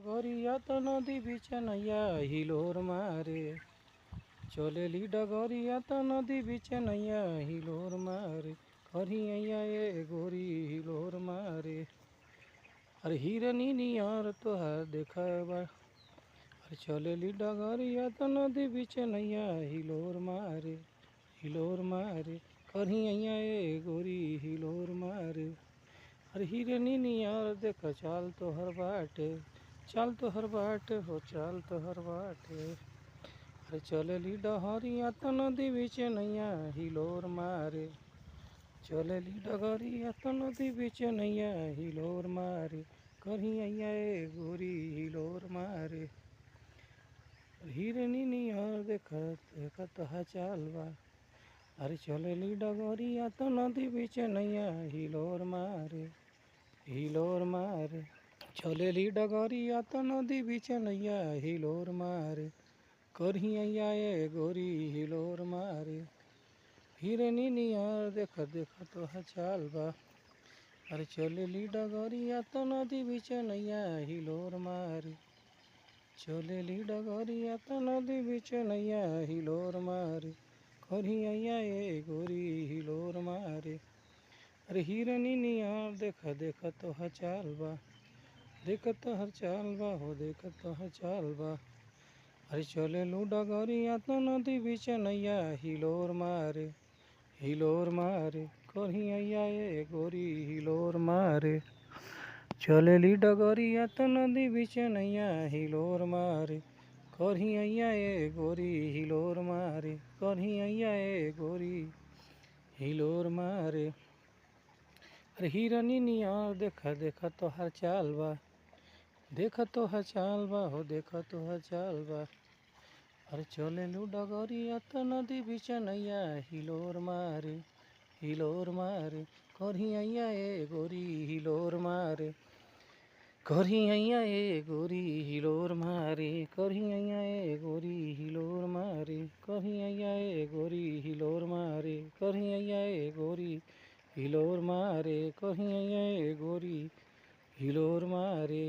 डगरिया तो नदी बीच नैया हिलोर मारे, चलेली डगरिया तो नदी बीच नैया हिलोर मारे, करिया ए गोरी हिलोर मारे। अरे हिरनी नियर तोहार देखबा, अरे चलेली डगरिया तो नदी बीच नैया हिलोर मारे, हिलोर मारे, करिया ए गोरी हिलोर मारे। अरे हिरनी नियर देख चाल तोहर बाटे, चाल तोहर बाटे हो चाल तोहर बाटे। अरे चलेली डहरिया तो नदी बीच नैया हिलोर मारे, चलेली डगरिया तो नदी बीच नैया हिलोर मारे, करिया ए गोरी हिलोर मारे। हिरनी नियर देख देख तोहा चाल बा, अरे चलेली डगरिया तो नदी बीच नैया हिलोर मारे, हिलोर मारे, चलेली डगरिया तो नदी बीच नैया हिलोर मारे, करिया ए गोरी हिलोर मारे। हिरनी नियर देख देख तोहा चाल बा, अरे चलेली डगरिया तो नदी बीच नैया हिलोर मारे, चलेली डगरिया तो नदी बीच नैया हिलोर मारे, करिया ए गोरी हिलोर मारे। अरे हिरनी नियर देख देख तोहा चाल बा, देख तोहर चाल बा हो देख तोहर चाल बा। अरे चलेलू डगरिया तो नदी बीच नैया हिलोर मारे, हिलोर मारे, करिया ए गोरी हिलोर मारे। चलेली डगरिया तो नदी बीच नैया हिलोर मारे, करिया ए गोरी हिलोर मारे, करिया ए गोरी हिलोर मारे। अरे हिरनी नियर देख देख तोहर चाल बा, देख तोहर चाल बा हो देख तोहर चाल बा। अरे चलेलू डगरिया तो नदी बीच नैया हिलोर मारे, हिलोर मारे, करिया ए गोरी हिलोर मारे, करिया ए गोरी हिलोर मारे, करिया ए गोरी हिलोर मारे, करिया ए गोरी हिलोर मारे, करिया ए गोरी हिलोर मारे, करिया ए गोरी हिलोर मारे।